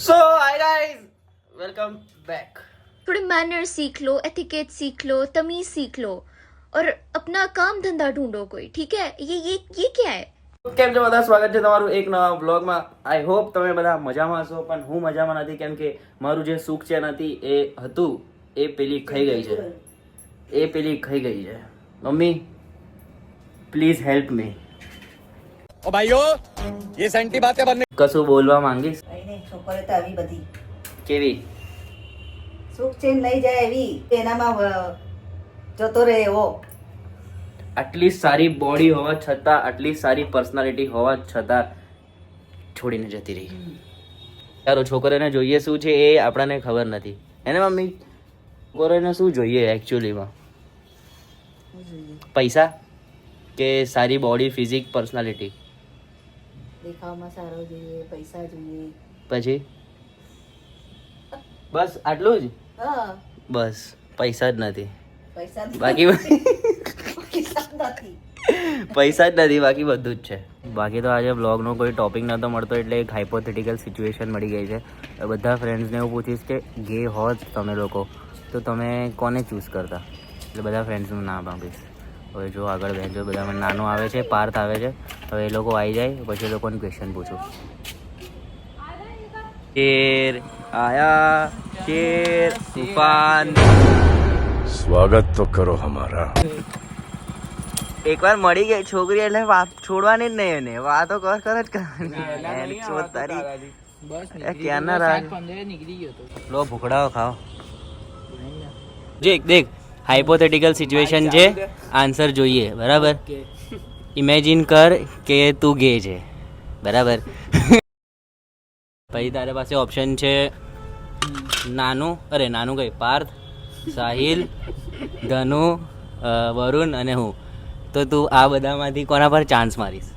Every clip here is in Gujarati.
सो हाय गाइस, वेलकम बैक। थोड़े मैनर सीख लो, एथिकेट सीख लो, तमीज सीख लो और अपना काम धंधा ढूंढो कोई, ठीक है? ये क्या है? કેમ છો બધા? સ્વાગત છે તમારું એક નવા બ્લોગમાં। આઈ હોપ તમે બધા મજામાં હશો, પણ હું મજામાં નથી કેમ કે મારું જે સુખ છે નથી એ હતું એ પેલી ખાઈ ગઈ છે। Mummy please help me. ओ भाइयों ये सेंटी बातें बनने કશું બોલવા માંગીશ? કઈ નહીં, છોકરી તો આવી બધી કેવી? સુખ ચેન લઈ જાય એવી એનામાં જતો રહે એવો। આટલી સારી બોડી હોવા છતાં, આટલી સારી પર્સનાલિટી હોવા છતાં છોડીને જતી રહી। તારો છોકરાને જોઈએ શું છે એ આપણને ખબર નથી, એને મમ્મી? છોકરાને શું જોઈએ એકચ્યુઅલીમાં? પૈસા કે સારી બોડી, ફિઝિક, પર્સનાલિટી? દેખાવમાં સારો જોઈએ, પૈસા જોઈએ, પછી બસ આટલું જ? હા બસ પૈસા જ નથી, પૈસા બાકી પૈસા નથી। પૈસા જ નથી, બાકી બધું જ છે। બાકી તો આજે બ્લોગનો કોઈ ટોપિક નહોતો મળતો એટલે એક હાઇપોથેટિકલ સિચ્યુએશન મળી ગઈ છે। બધા ફ્રેન્ડ્સને હું પૂછીશ કે ગે હોત તમે લોકો તો તમે કોને ચૂઝ કરતા, એટલે બધા ફ્રેન્ડ્સનું નામ આપીશ। હવે જો આગળ બેસજો, બધામાં નાનો આવે છે, પાર્થ આવે છે, હવે એ લોકો આવી જાય પછી એ લોકોને ક્વેશ્ચન પૂછું। શેર આયા, શેર તૂફાન, स्वागत तो करो हमारा। એકવાર મળી ગઈ છોકરી એટલે છોડવાની જ નહીં, એને વાતો કર જ કરવાની। ક્યારના રાગ લો ભૂખડાઓ ખાઓ। દેખ હાઇપોથેટિકલ સિચ્યુએશન છે, આન્સર જોઈએ, બરાબર? ઇમેજિન કર કે તું ગે છે, બરાબર? પછી તારી પાસે ઓપ્શન છે નાનું કઈ પાર્થ, સાહિલ, ધનુ, વરુણ અને હું। તો તું આ બધામાંથી કોના પર ચાન્સ મારીશ?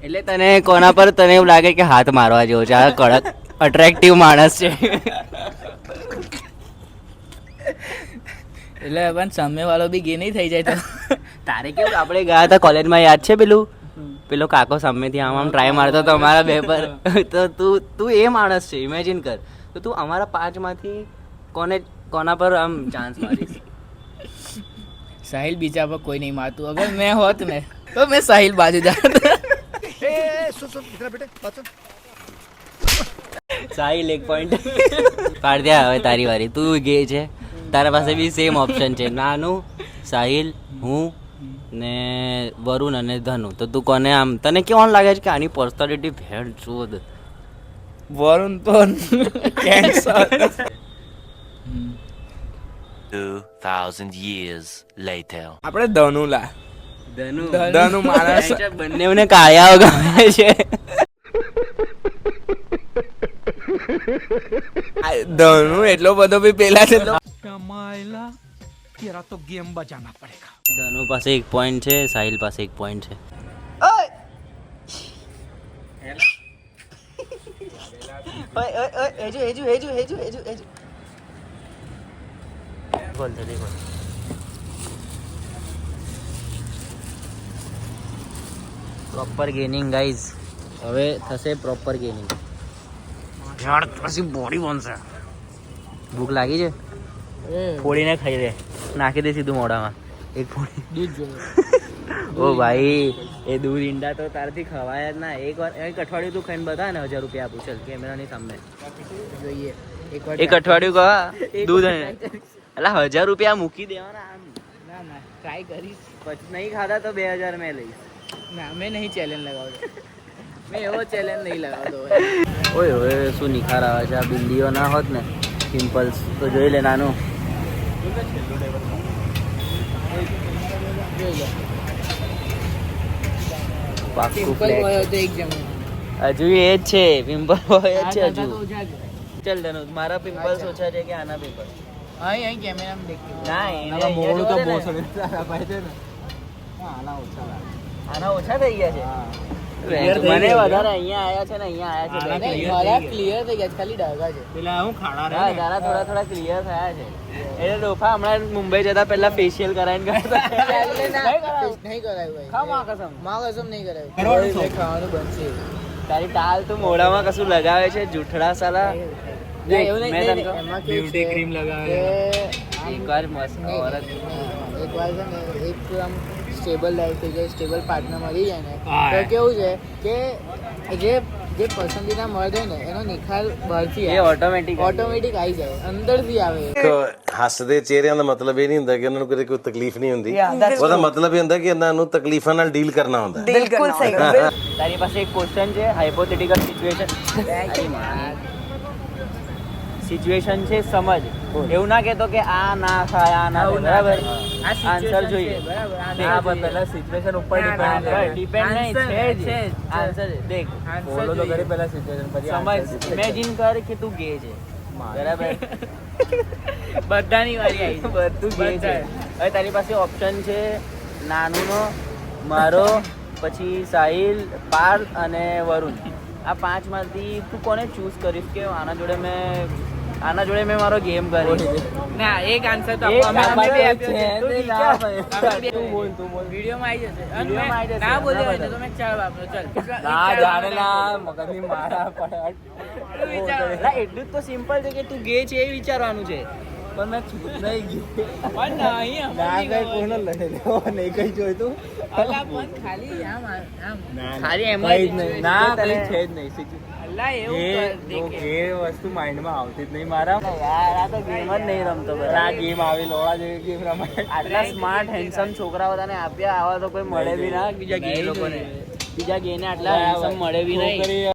એટલે તને કોના પર તને એવું લાગે કે હાથ મારવા જેવો છે, આ કડક અટ્રેક્ટિવ માણસ છે? એટલે પણ સામે વાળો બી ગે નહીં થઈ જાય તો તારે કેવું, આપણે ગયા હતા કોલેજમાં, યાદ છે પેલો કાકો સામેથી આમ ટ્રાય મારતો તો અમારા બે પર, તો તું એ માણસ છે, ઇમેજિન કર। તો તું અમારા 5 માંથી કોના પર આમ ચાન્સ મારીશ? સાહિલ બીજા પર કોઈ નહીં મારતું। અગર મેં હોત ને તો મેં સાહિલ બાજુ જાત। સાહિલ 1 પોઈન્ટ પાડ્યા। હવે તારી વારી, તું ગે છે, તારા પાસે બી સેમ ઓપ્શન છે, નાનું, સાહિલ, હું ને વરુણ અને ધનુ। તો તું કોને આમ, તને કેવું લાગે છે કે આની પર્સનાલિટી ભેળ શોધ? વરુણ તો કેન્સર। 2000 years later. આપણે ધનુલા ધનુ માણસ બંનેને કાળિયાઓ ગમે છે। ધનુ એટલો બધો બી પેલા છે તો ધનુ પાસે 1 પોઈન્ટ છે, સાહિલ પાસે 1 પોઈન્ટ છે। પ્રોપર ગેનિંગ ગાઈઝ, હવે થશે પ્રોપર ગેનિંગ। યાર પછી બોડી બનશે। ભૂખ લાગી છે? ફોડીને ખાઈ લે, નાખી દે સીધું મોઢામાં એક ફોડી। ઓ ભાઈ, એ દૂધ ઈંડા તો તારથી ખવાય જ ના। એક અઠવાડિયું તું ખાઈને બતા ને, 1000 રૂપિયા આપું, ચાલ કેમેરાની સામે જોઈએ એક અઠવાડિયું કહા દૂધ એટલે 1000 રૂપિયા મૂકી દેવાના આમ। ના ના ટ્રાય કરીશ, પછી નહીં ખાધા તો 2000 મેં લઈશ। ના મેં નહીં ચેલેન્જ લગાવતો, મેં એવો ચેલેન્જ નહીં લગાવતો। ઓય ઓય શું નિખાર આવે છે! આ બિંદીઓ ના હોત ને, પિમ્પલ્સ તો જોઈ લે નાનું। પાક્કું સિમ્પલ flat. હોય તો એક જણ હજુ એ જ છે, પિમ્પલ હોય જ છે હજુ। ચાલ ધનુ, મારા પિમ્પલ્સ ઓછા છે કે આના પિમ્પલ્સ? અહીં કેમેરામાં દેખ્યું ના, એને મોડું તો બહુ સરસ આના ઓછા થઈ ગયા છે। મને વધારે અહીંયા આયા છે ને, અહીંયા આયા છે મારા ક્લિયર થઈ ગયા છે, ખાલી ડાઘા છે। તારા થોડા ક્લિયર થયા છે। એટલે ડોફા હમણાં મુંબઈ જતા પહેલા ફેશિયલ કરાવીને ગયા હતા। નહીં કરાયું ભાઈ, માં કસમ નહીં કરાયું। ખાવાનું બનશે। તારી ટાલ તું મોઢામાં કશું લગાવે છે જૂઠડા સાલા એવું નહીં, મેં તને નહીં, કહું, એમાં કેવું છે કે એકવાર મસ્ત ઓરત એક વાર છે ને એક આમ સ્ટેબલ લાઈફ થઈ જાય, સ્ટેબલ પાર્ટનર મળી જાય ને તો કેવું છે કે જે પસંદીદા મર્દ હોય ને એનો નિખાર બહારથી એ ઓટોમેટિક ઓટોમેટિક આવી જાય, અંદરથી આવે. ਹੱਸਦੇ ਚਿਹਰਿਆਂ ਦਾ ਮਤਲਬ ਇਹ ਨਹੀਂ ਹੁੰਦਾ ਕਿ ਉਹਨਾਂ ਨੂੰ ਕਦੇ ਕੋਈ ਤਕਲੀਫ ਨਹੀਂ ਹੁੰਦੀ ਉਹਦਾ ਮਤਲਬ ਇਹ ਹੁੰਦਾ ਕਿ ਇਹਨਾਂ ਨੂੰ ਤਕਲੀਫਾਂ ਨਾਲ ਡੀਲ ਕਰਨਾ ਹੁੰਦਾ બિલકુલ સહી તારી પાસે એક ક્વેશ્ચન છે હાઇપોથેટિકલ સિચ્યુએશન છે સમજ એવું ના કહેતો કે આ ના થાય આ ના થાય, બરાબર આન્સર જોઈએ પહેલા સિચ્યુએશન ઉપર ડિપેન્ડ નહીં છે આન્સર દેખ બોલો તો કરી પહેલા સિચ્યુએશન સમજ ઇમેજિન કર કે તું ગે છે બરાબર બધાની વારી આવી બધું ગે છે હવે તારી પાસે ઓપ્શન છે નાનુનો મારો પછી સાહિલ પાર્થ અને વરુણ આ પાંચમાંથી તું કોને ચૂઝ કરીશ કે આના જોડે મેં મારો ગેમ કરી ના એક આન્સર તો એક અમે આપ્યો બે છે. આપ્યો છે. તું વિચાર. વિચાર. અમે બે- તું બોલ વિડીયોમાં આવી જશે અને વિડીયોમાં આવી જશે. ના બોલ્યો હોય ના તો તમે ચાલ આપો ચાલ મગજની મારા પડ વિચાર. એટલું જ તો સિમ્પલ છે કે તું ગે છે એ વિચારવાનું છે પણ મેં છૂટ નહીં ગયું પણ નહીં સમજી ગયો. નહીં કઈ જોઈતું અલા પણ ખાલી આમ ખાલી એમ કઈ જ જ નહીં. ના કઈ કઈ છે છે જ નહીં અલા એવું કર દેખે. વસ્તુ માઇન્ડમાં આવતી જ નહીં મારા યાર આ તો ગેમ જ નહીં રમતો આ ગેમ આવી લોડા જેવી ગેમ રમાય આટલા સ્માર્ટ હેન્ડસમ છોકરાઓ તને આપ્યા આવા તો કોઈ મળે બી ના બીજા ગે લોકોને બીજા ગે ને આટલા હેન્ડસમ મળે બી નહીં